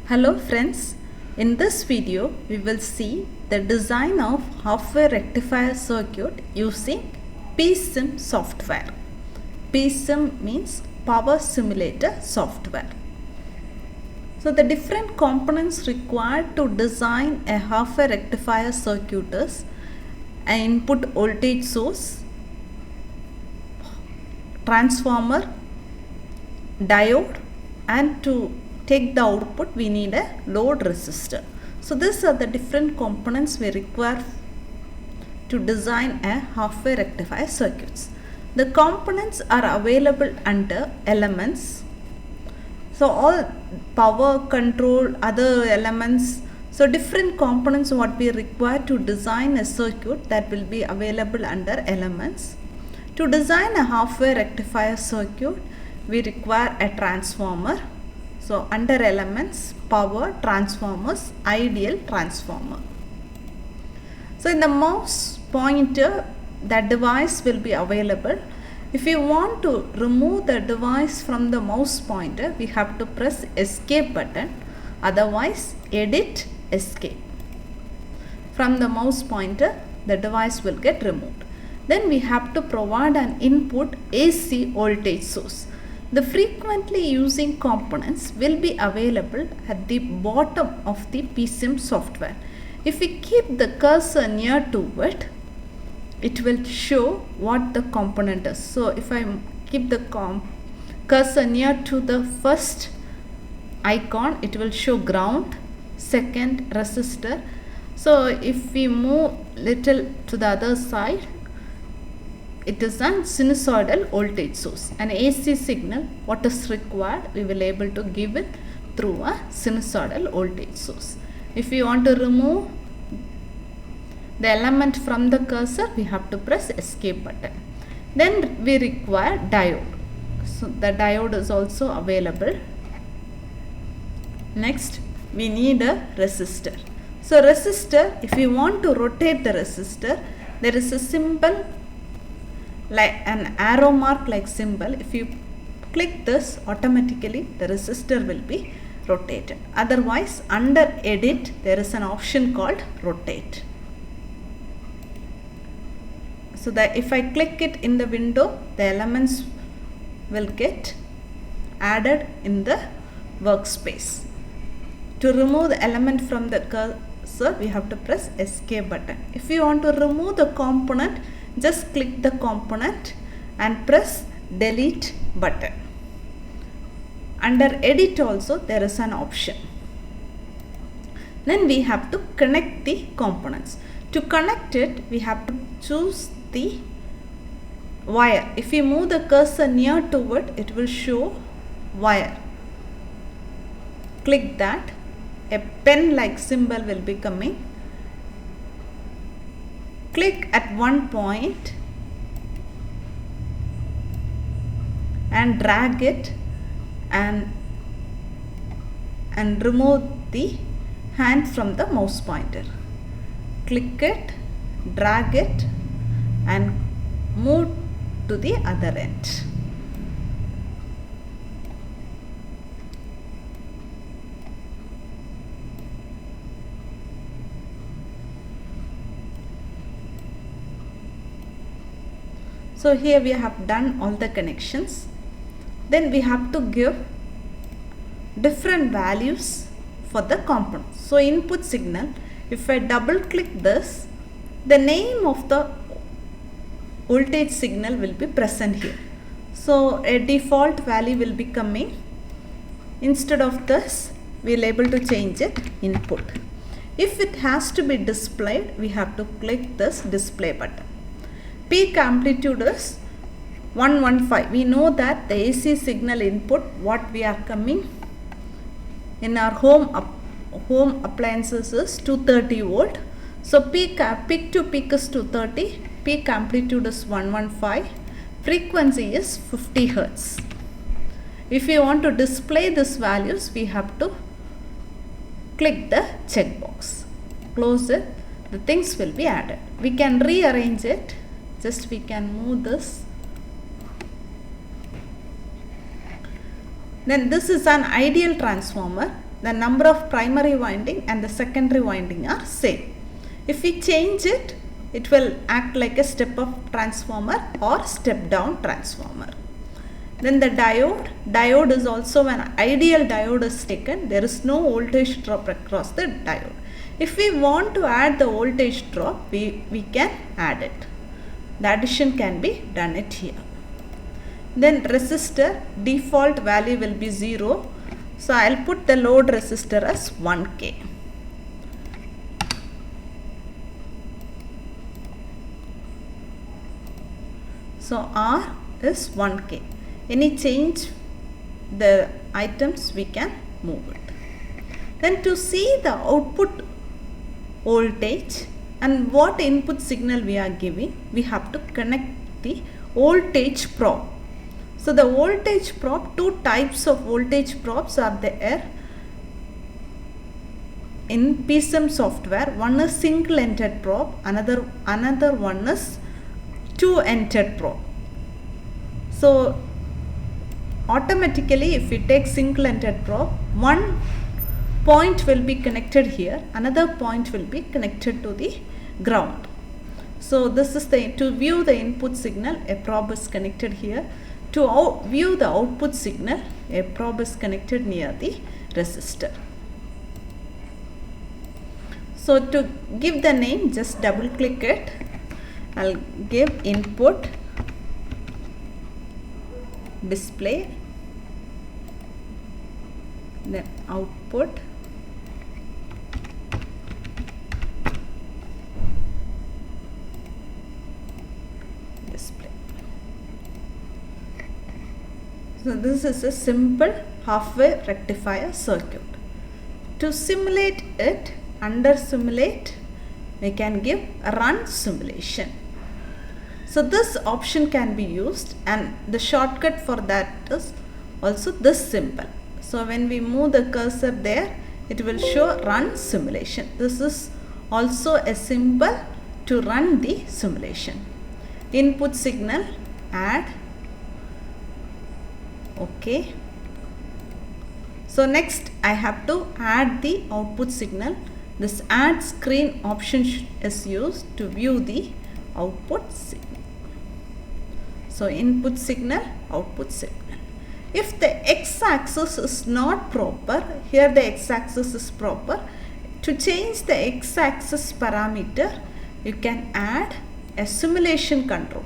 Hello friends, in this video we will see the design of half-wave rectifier circuit using PSIM software. PSIM means power simulator software. So the different components required to design a half-wave rectifier circuit is an input voltage source, transformer, diode, and to take the output we need a load resistor. So these are the different components we require to design a half-wave rectifier circuits. The components are available under elements. So all power control, other elements, so different components what we require to design a circuit that will be available under elements. To design a half-wave rectifier circuit we require a transformer. So under elements, power, transformers, ideal transformer. So in the mouse pointer, that device will be available. If you want to remove the device from the mouse pointer, we have to press escape button. Otherwise, edit, escape. From the mouse pointer, the device will get removed. Then we have to provide an input AC voltage source. The frequently using components will be available at the bottom of the PSIM software. If we keep the cursor near to it, it will show what the component is. So if I keep the cursor near to the first icon, it will show ground, second resistor. So if we move little to the other side, it is a sinusoidal voltage source. An AC signal, what is required, we will able to give it through a sinusoidal voltage source. If we want to remove the element from the cursor, we have to press escape button. Then we require diode. So the diode is also available. Next, we need a resistor. So resistor, if you want to rotate the resistor, there is a symbol like an arrow mark like symbol. If you click this, automatically the resistor will be rotated. Otherwise, under edit there is an option called rotate. So that if I click it in the window, the elements will get added in the workspace. To remove the element from the cursor, we have to press escape button. If you want to remove the component, just click the component and press delete button. Under edit also there is an option. Then we have to connect the components. To connect it, we have to choose the wire. If you move the cursor near to it, it will show wire. Click that. A pen like symbol will be coming. Click at one point and drag it and remove the hand from the mouse pointer. Click it, drag it and move to the other end. So here we have done all the connections. Then we have to give different values for the components. So input signal, if I double click this, the name of the voltage signal will be present here. So a default value will be coming. Instead of this, we will able to change it input. If it has to be displayed, we have to click this display button. Peak amplitude is 115. We know that the AC signal input what we are coming in our home appliances is 230 volt. So peak to peak is 230. Peak amplitude is 115. Frequency is 50 Hertz. If you want to display these values, we have to click the checkbox. Close it. The things will be added. We can rearrange it. Just we can move this. Then this is an ideal transformer. the number of primary winding and the secondary winding are same. If we change it, it will act like a step up transformer or step down transformer. Then the diode is also, when ideal diode is taken, there is no voltage drop across the diode. If we want to add the voltage drop, we can add it. The addition can be done it here. Then resistor, default value will be 0. So I'll put the load resistor as 1K. So R is 1K. Any change the items, we can move it. Then to see the output voltage and what input signal we are giving, we have to connect the voltage probe. So the voltage probe, two types of voltage probes are there in PSM software. One is single entered probe, another one is two entered probe. So automatically, if we take single entered probe, one point will be connected here, another point will be connected to the ground. So this is to view the input signal, a probe is connected here. To view the output signal, a probe is connected near the resistor. So to give the name, just double click it. I'll give input display, then output display. So this is a simple half-wave rectifier circuit. To simulate it, under simulate, we can give run simulation. So this option can be used, and the shortcut for that is also this symbol. So when we move the cursor there, it will show run simulation. This is also a symbol to run the simulation. Input signal, add. Okay. So next I have to add the output signal. This add screen option is used to view the output signal. So input signal, output signal. If the x-axis is not proper, here the x-axis is proper. To change the x-axis parameter, you can add a simulation control.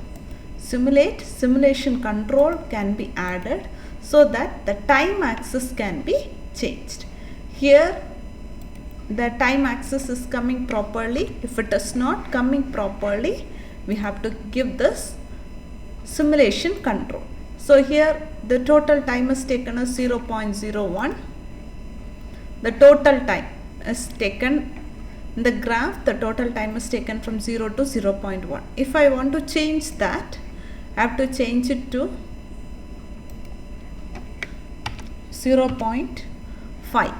Simulation control can be added so that the time axis can be changed. Here the time axis is coming properly. If it is not coming properly, we have to give this simulation control. So here the total time is taken as 0.01. The total time is taken in the graph, the total time is taken from 0 to 0.1. If I want to change that, I have to change it to 0.5.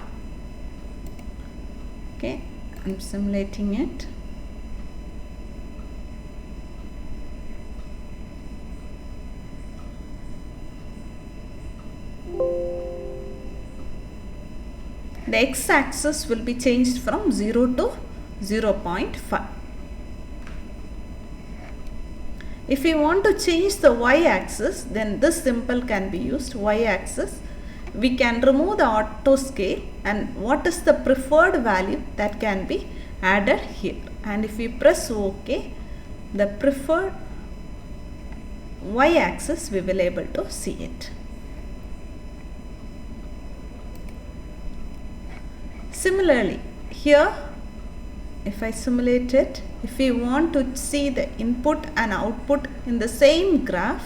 Okay, I'm simulating it. The x-axis will be changed from 0 to 0.5. If we want to change the y-axis, then this symbol can be used, y-axis. We can remove the auto scale, and what is the preferred value that can be added here. And if we press OK, the preferred y-axis we will able to see it. Similarly, here if I simulate it, if we want to see the input and output in the same graph,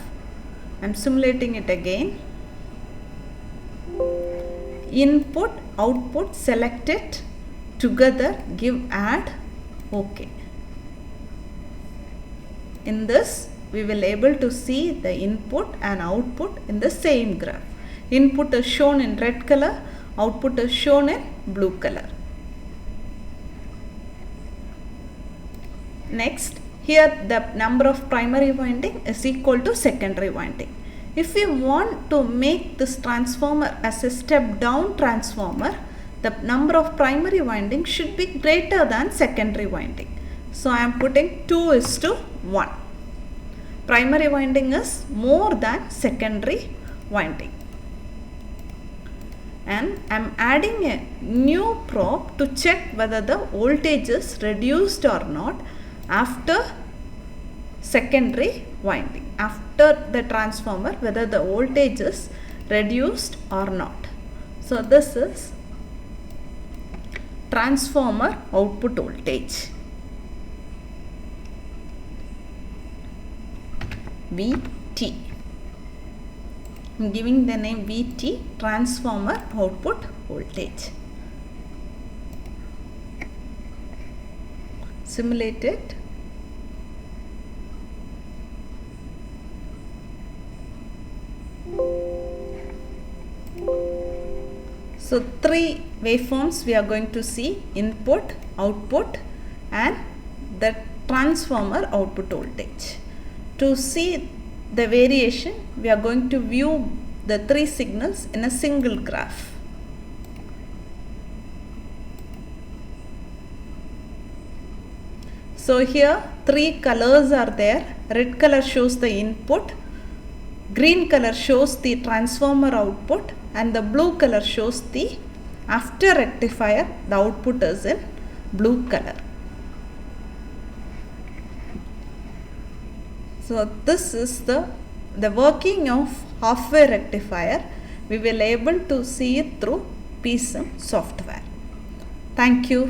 I am simulating it again. Input, output, select it together, give add, OK. In this, we will able to see the input and output in the same graph. Input is shown in red color, output is shown in blue color. Next, here the number of primary winding is equal to secondary winding. If we want to make this transformer as a step down transformer, the number of primary winding should be greater than secondary winding. So I am putting 2:1. Primary winding is more than secondary winding. And I am adding a new probe to check whether the voltage is reduced or not after secondary winding. After the transformer, whether the voltage is reduced or not. So this is transformer output voltage, VT. I am giving the name VT, transformer output voltage. Simulate it. So 3 waveforms we are going to see: input, output and the transformer output voltage. To see the variation, we are going to view the 3 signals in a single graph. So here 3 colors are there. Red color shows the input, green color shows the transformer output, and the blue color shows the after rectifier. The output is in blue color. So this is the working of half-wave rectifier. We will able to see it through PSIM software. Thank you.